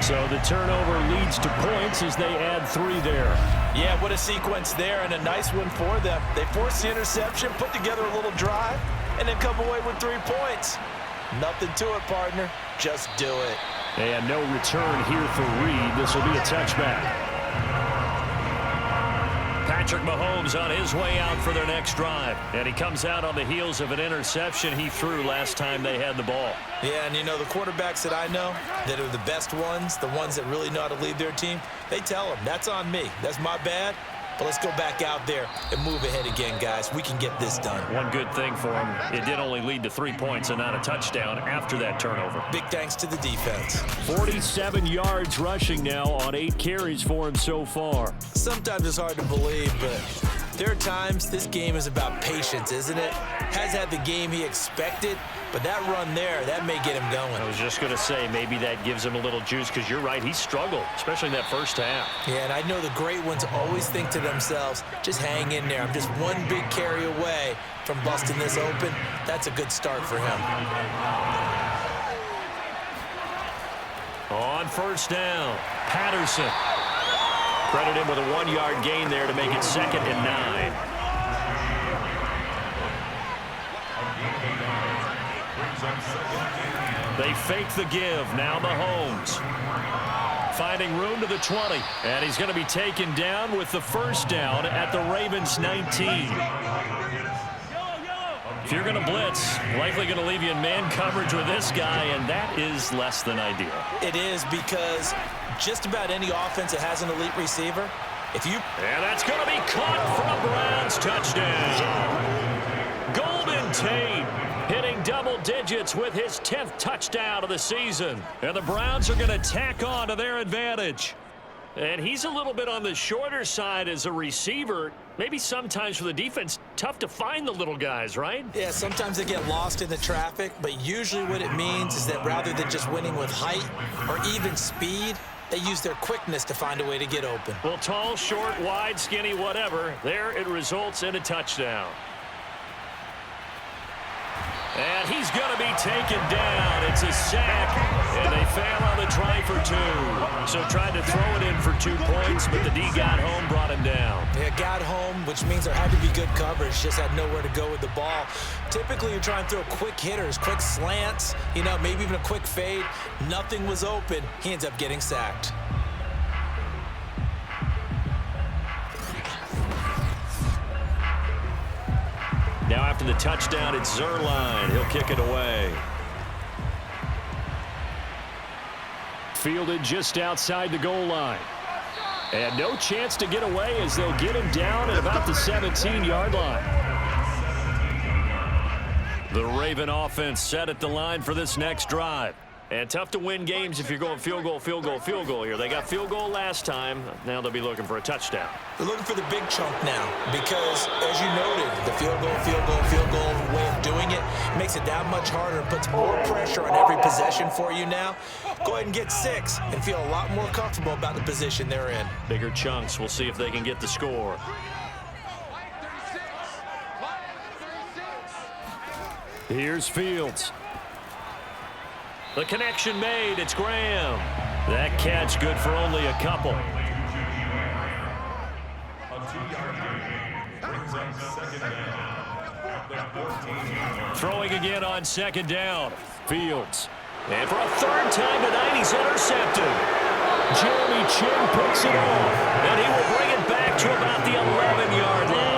So the turnover leads to points as they add 3 there.
Yeah, what a sequence there, and a nice one for them. They forced the interception, put together a little drive, and then come away with 3 points. Nothing to it, partner. Just do it.
And no return here for Reed. This will be a touchback. Patrick Mahomes on his way out for their next drive. And he comes out on the heels of an interception he threw last time they had the ball.
Yeah, and you know, the quarterbacks that I know that are the best ones, the ones that really know how to lead their team, they tell them, that's on me. That's my bad. But let's go back out there and move ahead again, guys. We can get this done.
One good thing for him, it did only lead to 3 points and not a touchdown after that turnover.
Big thanks to the defense.
47 yards rushing now on 8 carries for him so far.
Sometimes it's hard to believe, but there are times this game is about patience, isn't it? Has had the game he expected, but that run there, that may get him going.
I was just going to say, maybe that gives him a little juice, because you're right, he struggled, especially in that first half.
Yeah, and I know the great ones always think to themselves, just hang in there. I'm just one big carry away from busting this open. That's a good start for him.
On 1st down, Patterson. Credit him with a 1-yard gain there to make it 2nd and 9. They fake the give. Now Mahomes. Finding room to the 20. And he's going to be taken down with the 1st down at the Ravens 19. If you're going to blitz, likely going to leave you in man coverage with this guy, and that is less than ideal.
It is, because just about any offense that has an elite receiver,
And that's going to be caught for a Browns touchdown. Golden Tate hitting double digits with his 10th touchdown of the season. And the Browns are going to tack on to their advantage. And he's a little bit on the shorter side as a receiver. Maybe sometimes for the defense, tough to find the little guys, right?
Yeah, sometimes they get lost in the traffic, but usually what it means is that rather than just winning with height or even speed, they use their quickness to find a way to get open.
Well, tall, short, wide, skinny, whatever. There it results in a touchdown. And he's going to be taken down. It's a sack, and they fail on the try for 2. So tried to throw it in for 2 points, but the D got home, brought him down.
Yeah, got home, which means there had to be good coverage. Just had nowhere to go with the ball. Typically, you're trying to throw quick hitters, quick slants, maybe even a quick fade. Nothing was open. He ends up getting sacked.
Now after the touchdown, it's Zerline. He'll kick it away. Fielded just outside the goal line. And no chance to get away as they'll get him down at about the 17-yard line. The Raven offense set at the line for this next drive. And tough to win games if you're going field goal, field goal, field goal here. They got field goal last time. Now they'll be looking for a touchdown.
They're looking for the big chunk now because, as you noted, the field goal way of doing it makes it that much harder and puts more pressure on every possession for you now. Go ahead and get 6 and feel a lot more comfortable about the position they're in.
Bigger chunks. We'll see if they can get the score. Here's Fields. The connection made. It's Graham. That catch good for only a couple. Throwing again on 2nd down. Fields. And for a 3rd time tonight, he's intercepted. Jeremy Chin picks it off. And he will bring it back to about the 11-yard line.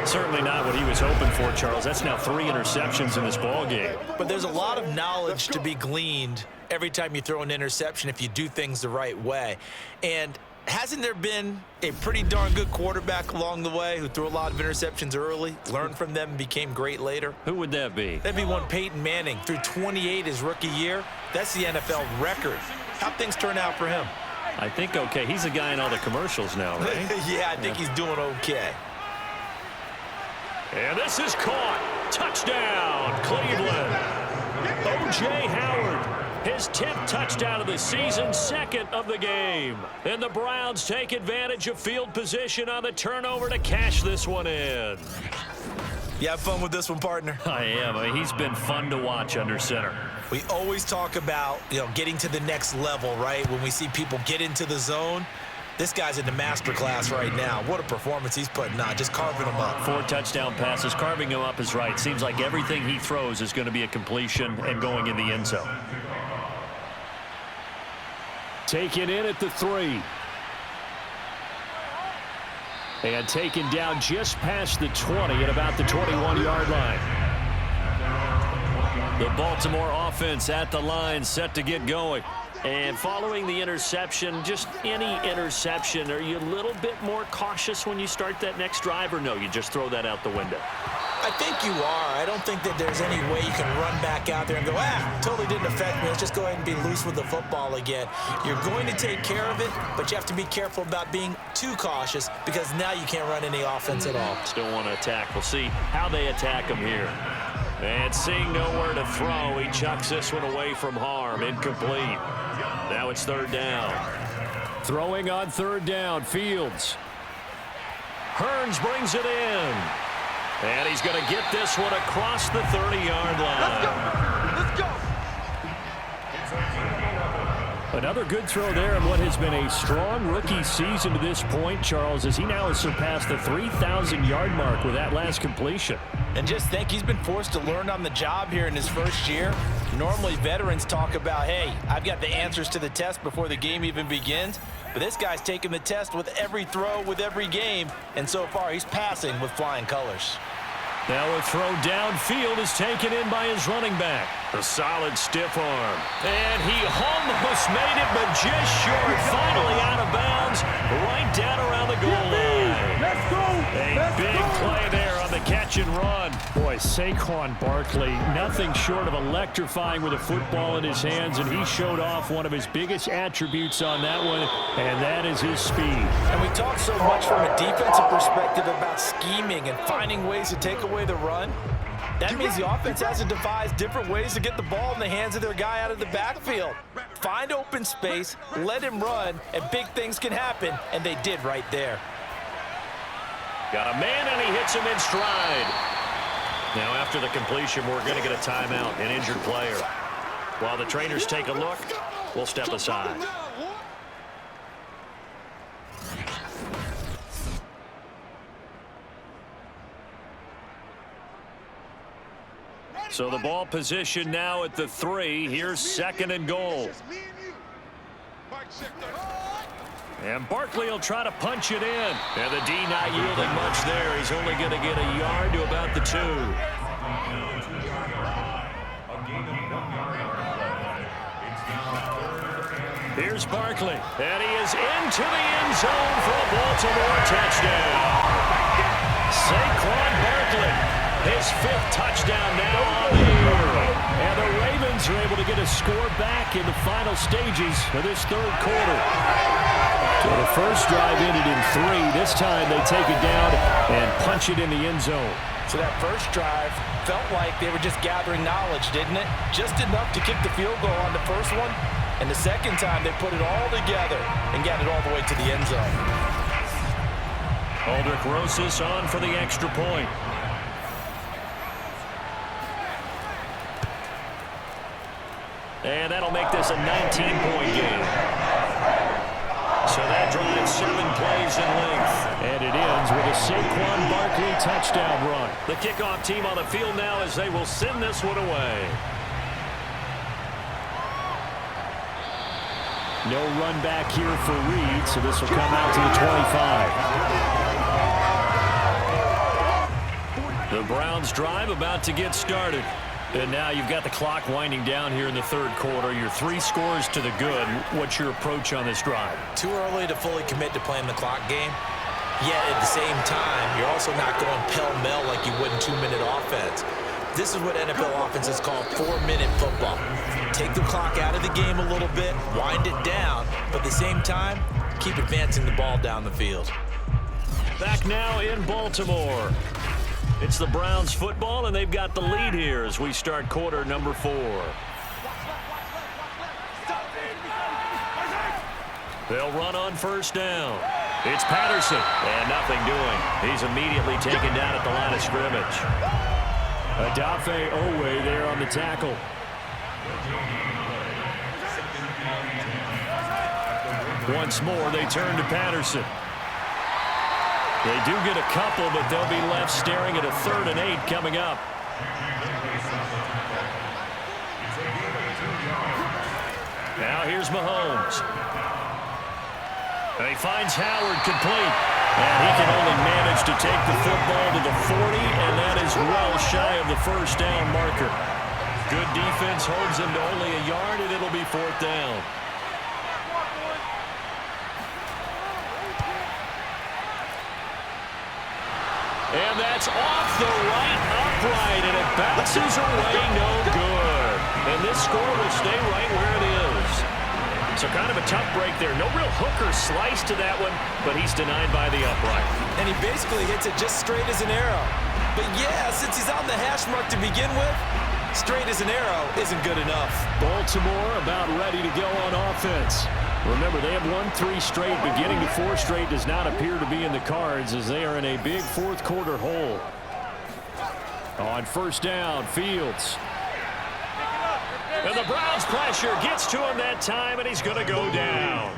Certainly not what he was hoping for, Charles. That's now 3 interceptions in this ball game.
But there's a lot of knowledge to be gleaned every time you throw an interception if you do things the right way. And hasn't there been a pretty darn good quarterback along the way who threw a lot of interceptions early, learned from them, and became great later?
Who would that be?
That'd be one Peyton Manning. Threw 28 his rookie year. That's the NFL record. How'd things turn out for him?
I think okay. He's a guy in all the commercials now, right?
Yeah, I think he's doing okay.
And this is caught. Touchdown, Cleveland. O.J. Howard, his 10th touchdown of the season, 2nd of the game. And the Browns take advantage of field position on the turnover to cash this one in.
You have fun with this one, partner?
I am. I mean, he's been fun to watch under center.
We always talk about, getting to the next level, right? When we see people get into the zone. This guy's in the master class right now. What a performance he's putting on, just carving them up.
4 touchdown passes. Carving him up is right. Seems like everything he throws is going to be a completion and going in the end zone. Taken in at the 3. And taken down just past the 20 at about the 21-yard line. The Baltimore offense at the line, set to get going. And following the interception, just any interception, are you a little bit more cautious when you start that next drive, or no, you just throw that out the window?
I think you are. I don't think that there's any way you can run back out there and go, totally didn't affect me. Let's just go ahead and be loose with the football again. You're going to take care of it, but you have to be careful about being too cautious because now you can't run any offense at all.
Still want to attack. We'll see how they attack him here. And seeing nowhere to throw, he chucks this one away from harm. Incomplete. Now it's 3rd down. Throwing on 3rd down, Fields. Hearns brings it in. And he's going to get this one across the 30-yard line.
Let's go.
Another good throw there in what has been a strong rookie season to this point, Charles, as he now has surpassed the 3,000-yard mark with that last completion.
And just think, he's been forced to learn on the job here in his first year. Normally, veterans talk about, hey, I've got the answers to the test before the game even begins. But this guy's taking the test with every throw, with every game. And so far, he's passing with flying colors.
Now a throw downfield is taken in by his running back. A solid stiff arm. And he almost made it, but just short. Finally out of bounds, right down around the goal line.
Let's go.
A big play there on the catch catch and run.
Boy, Saquon Barkley, nothing short of electrifying with a football in his hands, and he showed off one of his biggest attributes on that one, and that is his speed.
And we talk so much from a defensive perspective about scheming and finding ways to take away the run. That means the offense has to devise different ways to get the ball in the hands of their guy out of the backfield. Find open space, let him run, and big things can happen, and they did right there.
Got a man, and he hits him in stride. Now, after the completion, we're going to get a timeout, an injured player. While the trainers take a look, we'll step aside. So the ball position now at the 3. Here's 2nd and goal. And Barkley will try to punch it in. And the D not yielding much there. He's only going to get a yard to about the 2. Here's Barkley. And he is into the end zone for a Baltimore touchdown. Saquon Barkley. His 5th touchdown now on the year. And the Ravens are able to get a score back in the final stages of this 3rd quarter. So the first drive ended in 3. This time they take it down and punch it in the end zone.
So that first drive felt like they were just gathering knowledge, didn't it? Just enough to kick the field goal on the first one. And the second time they put it all together and got it all the way to the end zone.
Aldrich Rosas on for the extra point. And that'll make this a 19-point game. So that drives 7 plays in length.
And it ends with a Saquon Barkley touchdown run.
The kickoff team on the field now as they will send this one away.
No run back here for Reed, so this will come out to the 25.
The Browns drive about to get started. And now you've got the clock winding down here in the 3rd quarter. You're 3 scores to the good. What's your approach on this drive?
Too early to fully commit to playing the clock game. Yet at the same time, you're also not going pell-mell like you would in 2-minute offense. This is what NFL offenses call 4-minute football. Take the clock out of the game a little bit, wind it down, but at the same time, keep advancing the ball down the field.
Back now in Baltimore. It's the Browns football, and they've got the lead here as we start quarter number 4. They'll run on first down. It's Patterson, and nothing doing. He's immediately taken down at the line of scrimmage.
Adafe Owe there on the tackle.
Once more, they turn to Patterson. They do get a couple, but they'll be left staring at a 3rd and 8 coming up. Now here's Mahomes. And he finds Howard complete. And he can only manage to take the football to the 40, and that is well shy of the first down marker. Good defense holds him to only a yard, and it'll be 4th down. And that's off the right upright, and it bounces away no good. And this score will stay right where it is. So kind of a tough break there. No real hooker slice to that one, but he's denied by the upright.
And he basically hits it just straight as an arrow. But yeah, since he's on the hash mark to begin with, straight as an arrow isn't good enough.
Baltimore about ready to go on offense. Remember, they have won 3 straight. Beginning to 4 straight does not appear to be in the cards as they are in a big 4th quarter hole. On first down, Fields.
And the Browns pressure gets to him that time, and he's going to go down.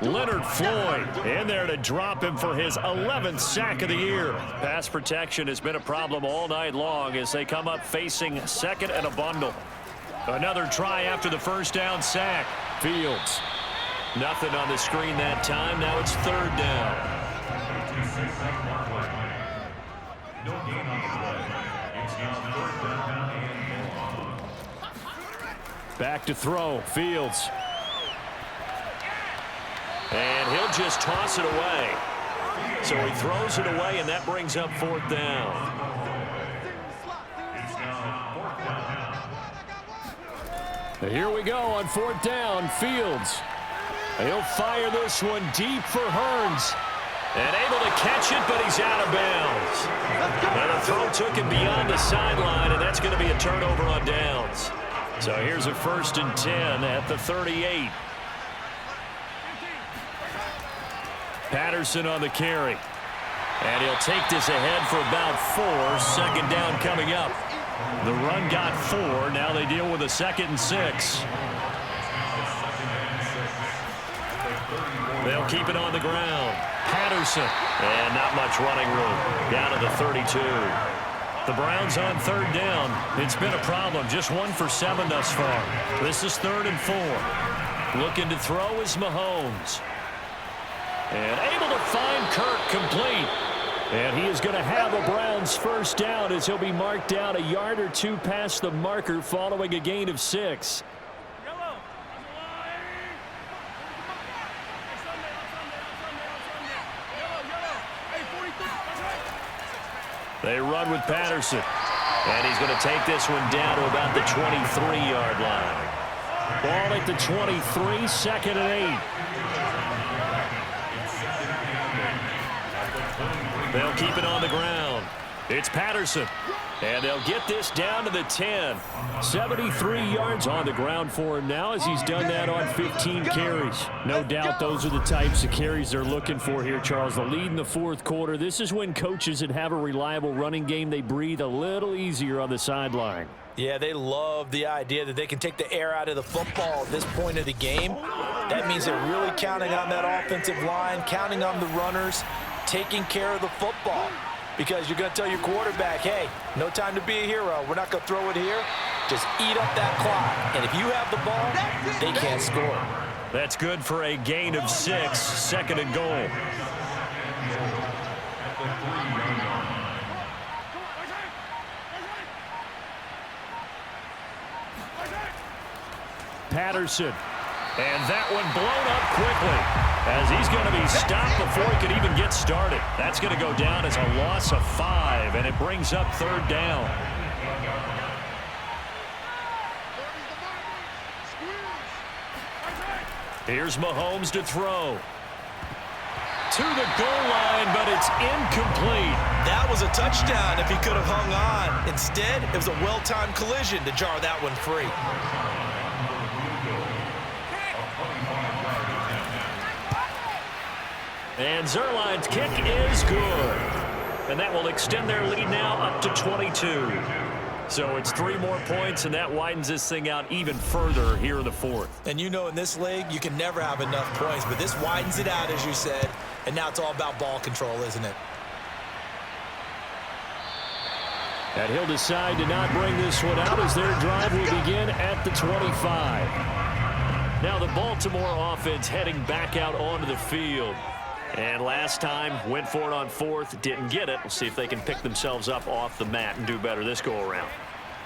Leonard Floyd in there to drop him for his 11th sack of the year. Pass protection has been a problem all night long as they come up facing 2nd and a bundle. Another try after the first down sack.
Fields.
Nothing on the screen that time. Now it's 3rd down.
Back to throw. Fields.
And he'll just toss it away. So he throws it away, and that brings up 4th down.
Here we go on 4th down. Fields. He'll fire this one deep for Hearns.
And able to catch it, but he's out of bounds. And the throw took him beyond the sideline, and that's going to be a turnover on downs. So here's a 1st and 10 at the 38. Patterson on the carry. And he'll take this ahead for about 4. 2nd down coming up. The run got 4. Now they deal with a 2nd and 6. They'll keep it on the ground. Patterson. And not much running room. Down to the 32. The Browns on 3rd down. It's been a problem. Just 1 for 7 thus far. This is 3rd and 4. Looking to throw is Mahomes. And able to find Kirk complete. And he is going to have a Browns 1st down as he'll be marked down a yard or 2 past the marker following a gain of 6. They run with Patterson. And he's going to take this one down to about the 23-yard line. Ball at the 23, 2nd and 8. They'll keep it on the ground. It's Patterson. And they'll get this down to the 10. 73 yards on the ground for him now as he's done that on 15 carries. No doubt those are the types of carries they're looking for here, Charles. The lead in the 4th quarter. This is when coaches that have a reliable running game, they breathe a little easier on the sideline.
Yeah, they love the idea that they can take the air out of the football at this point of the game. That means they're really counting on that offensive line, counting on the runners, taking care of the football. Because you're going to tell your quarterback, hey, no time to be a hero. We're not going to throw it here. Just eat up that clock. And if you have the ball, they can't score.
That's good for a gain of 6, 2nd and goal. Patterson. And that one blown up quickly as he's going to be stopped before he could even get started. That's going to go down as a loss of 5, and it brings up 3rd down. Here's Mahomes to throw. To the goal line, but it's incomplete.
That was a touchdown if he could have hung on. Instead, it was a well-timed collision to jar that one free.
And Zerline's kick is good. And that will extend their lead now up to 22. So it's 3 more points, and that widens this thing out even further here in the 4th.
And you know in this league, you can never have enough points, but this widens it out, as you said. And now it's all about ball control, isn't it?
And he'll decide to not bring this one out as their drive will begin at the 25.
Now the Baltimore offense heading back out onto the field. And last time, went for it on 4th, didn't get it. We'll see if they can pick themselves up off the mat and do better this go-around.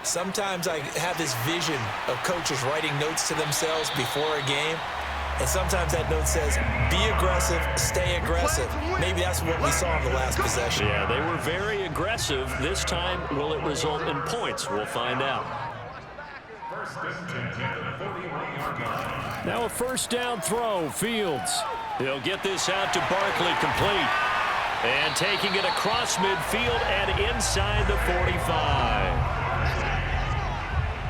Sometimes I have this vision of coaches writing notes to themselves before a game. And sometimes that note says, be aggressive, stay aggressive. Maybe that's what we saw in the last possession.
Yeah, they were very aggressive. This time, will it result in points? We'll find out.
Now a 1st down throw, Fields.
He'll get this out to Barkley, complete. And taking it across midfield and inside the 45.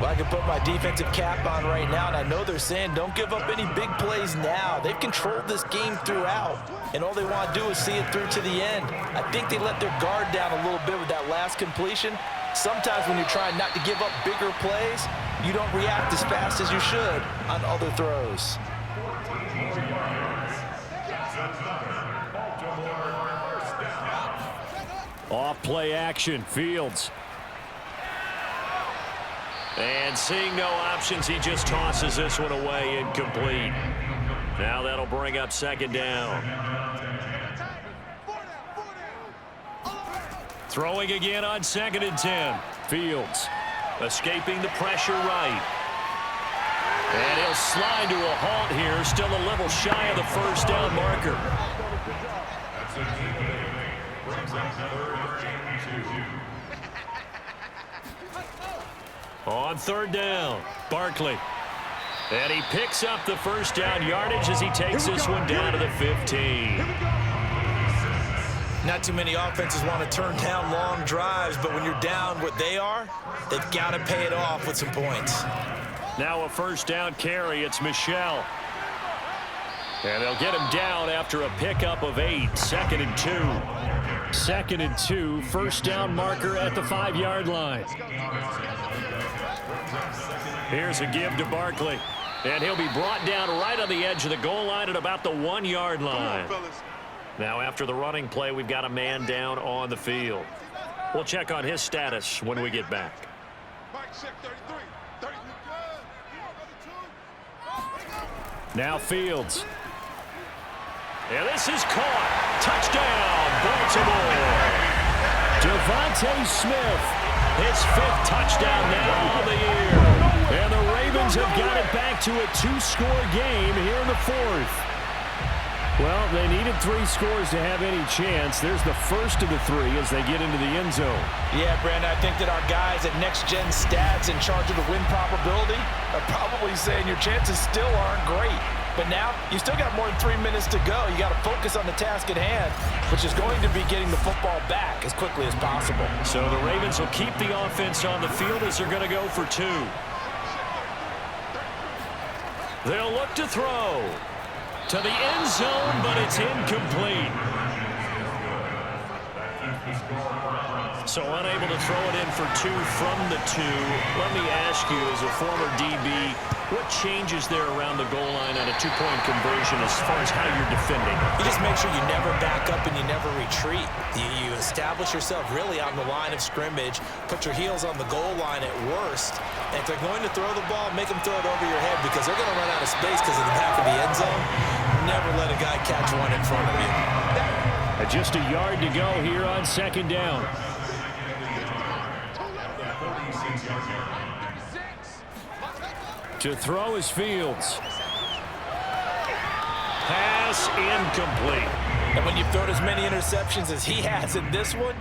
Well, I can put my defensive cap on right now, and I know they're saying don't give up any big plays now. They've controlled this game throughout, and all they want to do is see it through to the end. I think they let their guard down a little bit with that last completion. Sometimes when you're trying not to give up bigger plays, you don't react as fast as you should on other throws.
Off play action, Fields.
And seeing no options, he just tosses this one away, incomplete. Now that'll bring up 2nd down. Throwing again on 2nd and 10.
Fields.
Escaping the pressure right. And he'll slide to a halt here, still a little shy of the 1st down marker. On 3rd down, Barkley. And he picks up the first down yardage as he takes this one down to the 15.
Not too many offenses want to turn down long drives, but when you're down what they are, they've got to pay it off with some points.
Now a first down carry. It's Michel. And they'll get him down after a pickup of 8. 2nd and 2. 2nd and 2. First down marker at the 5-yard line. Here's a give to Barkley. And he'll be brought down right on the edge of the goal line at about the 1-yard line. Now after the running play, we've got a man down on the field. We'll check on his status when we get back. Now Fields. And this is caught. Touchdown, Baltimore. Devontae Smith, his 5th touchdown now of the year. And the Ravens have got it back to a 2-score game here in the 4th.
Well, they needed 3 scores to have any chance. There's the first of the 3 as they get into the end zone.
Yeah, Brandon, I think that our guys at Next Gen Stats in charge of the win probability are probably saying your chances still aren't great. But now, you still got more than 3 minutes to go. You got to focus on the task at hand, which is going to be getting the football back as quickly as possible.
So the Ravens will keep the offense on the field as they're going to go for 2. They'll look to throw to the end zone, but it's incomplete. So unable to throw it in for 2 from the 2. Let me ask you, as a former DB, what changes there around the goal line on a 2-point conversion as far as how you're defending?
You just make sure you never back up and you never retreat. You establish yourself really on the line of scrimmage, put your heels on the goal line at worst. And if they're going to throw the ball, make them throw it over your head because they're going to run out of space because of the back of the end zone. Never let a guy catch one in front of you.
Just a yard to go here on 2nd down. To throw is Fields.
Pass incomplete.
And when you've thrown as many interceptions as he has in this one,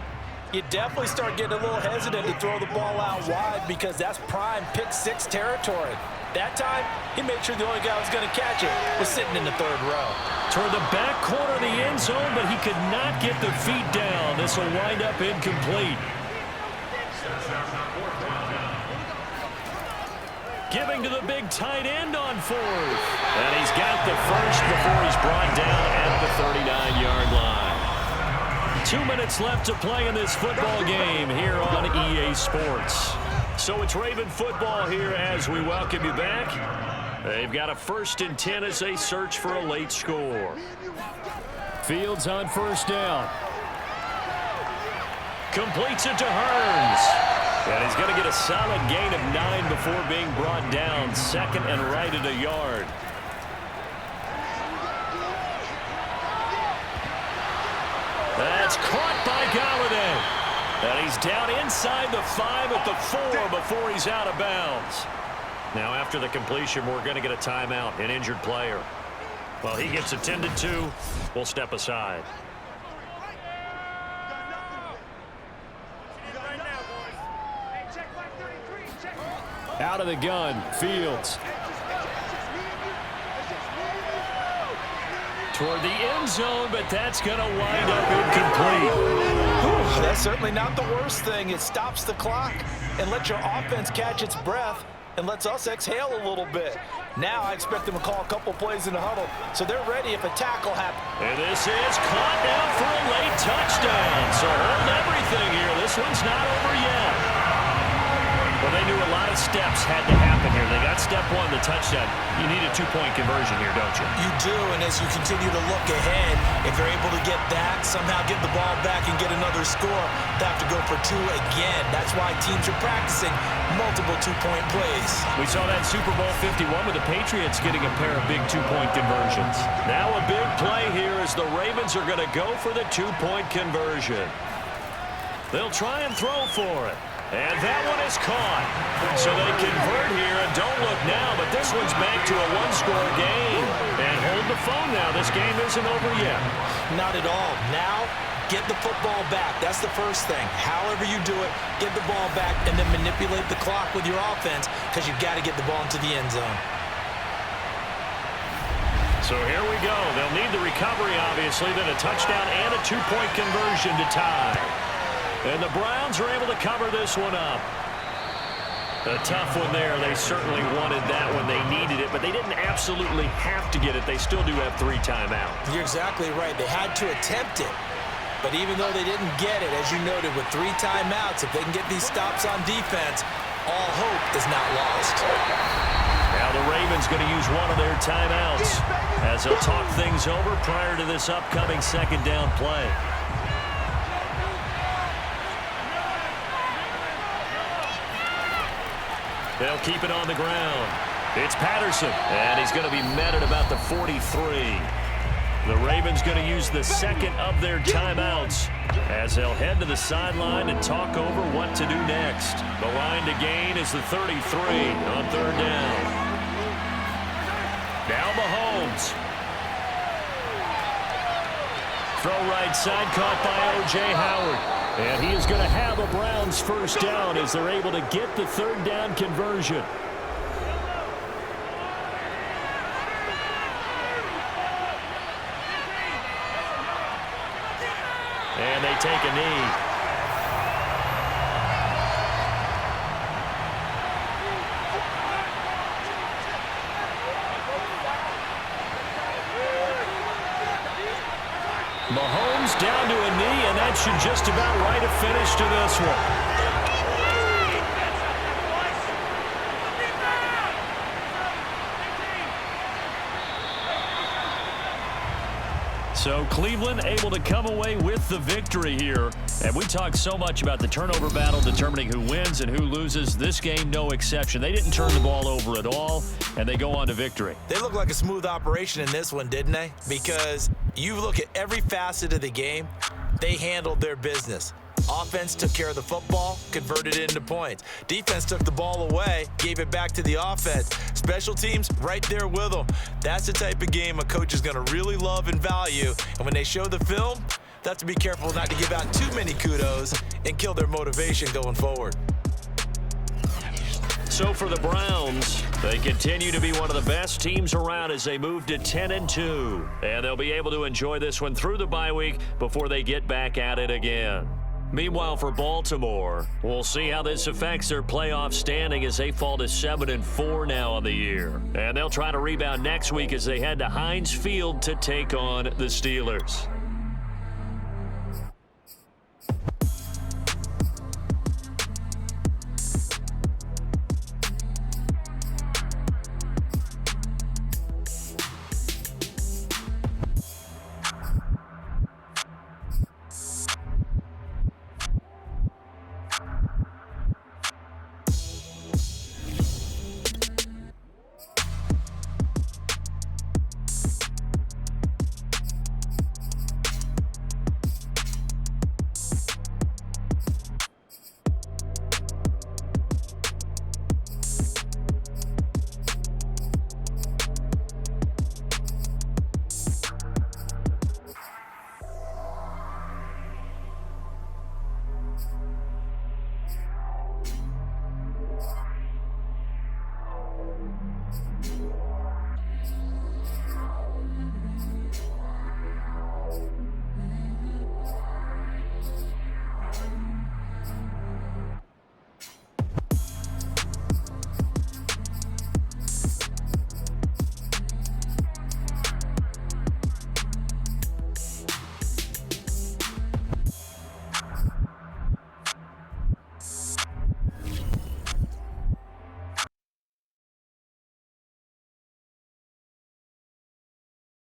you definitely start getting a little hesitant to throw the ball out wide because that's prime pick 6 territory. That time, he made sure the only guy who was going to catch it was sitting in the 3rd row.
Toward the back corner of the end zone, but he could not get the feet down. This will wind up incomplete. Giving to the big tight end on 4th. And he's got the first before he's brought down at the 39-yard line. 2 minutes left to play in this football game here on EA Sports. So it's Raven football here as we welcome you back. They've got a 1st and 10 as they search for a late score.
Fields on 1st down.
Completes it to Hearns. And he's going to get a solid gain of 9 before being brought down. 2nd and right at a yard. That's caught by Galladay. And he's down inside the 5 at the 4 before he's out of bounds. Now after the completion, we're going to get a timeout, an injured player. Well, he gets attended to. We'll step aside.
Out of the gun, Fields.
Toward the end zone, but that's going to wind up incomplete.
That's certainly not the worst thing. It stops the clock and lets your offense catch its breath and lets us exhale a little bit. Now I expect them to call a couple plays in the huddle so they're ready if a tackle happens.
And this is caught now for a late touchdown. So hold everything here. This one's not over yet. Well, they knew a lot of steps had to happen here. They got step 1, the touchdown. You need a 2-point conversion here, don't you?
You do, and as you continue to look ahead, if they're able to get that, somehow get the ball back and get another score, they have to go for 2 again. That's why teams are practicing multiple 2-point plays.
We saw that Super Bowl 51 with the Patriots getting a pair of big 2-point conversions. Now a big play here as the Ravens are going to go for the 2-point conversion. They'll try and throw for it. And that one is caught. So they convert here, and don't look now, but this one's back to a 1-score game. And hold the phone now. This game isn't over yet.
Not at all. Now, get the football back. That's the first thing. However you do it, get the ball back and then manipulate the clock with your offense because you've got to get the ball into the end zone.
So here we go. They'll need the recovery, obviously, then a touchdown and a two-point conversion to tie. And the Browns are able to cover this one up. A tough one there. They certainly wanted that when they needed it, but they didn't absolutely have to get it. They still do have 3 timeouts.
You're exactly right. They had to attempt it. But even though they didn't get it, as you noted, with 3 timeouts, if they can get these stops on defense, all hope is not lost.
Now the Ravens going to use one of their timeouts as they'll talk things over prior to this upcoming second down play. They'll keep it on the ground. It's Patterson, and he's going to be met at about the 43. The Ravens going to use the second of their timeouts as they'll head to the sideline and talk over what to do next. The line to gain is the 33 on 3rd down. Now Mahomes. Throw right side caught by O.J. Howard. And he is going to have a Browns first down as they're able to get the 3rd down conversion. And they take a knee. Mahomes down to a knee, and that should just about write a finish to this one. So Cleveland able to come away with the victory here. And we talked so much about the turnover battle determining who wins and who loses. This game, no exception. They didn't turn the ball over at all, and they go on to victory.
They look like a smooth operation in this one, didn't they? Because you look at every facet of the game, they handled their business. Offense took care of the football, converted it into points. Defense took the ball away, gave it back to the offense. Special teams right there with them. That's the type of game a coach is going to really love and value. And when they show the film, they have to be careful not to give out too many kudos and kill their motivation going forward.
So for the Browns, they continue to be one of the best teams around as they move to 10-2. And they'll be able to enjoy this one through the bye week before they get back at it again. Meanwhile, for Baltimore, we'll see how this affects their playoff standing as they fall to 7-4 now on the year. And they'll try to rebound next week as they head to Heinz Field to take on the Steelers.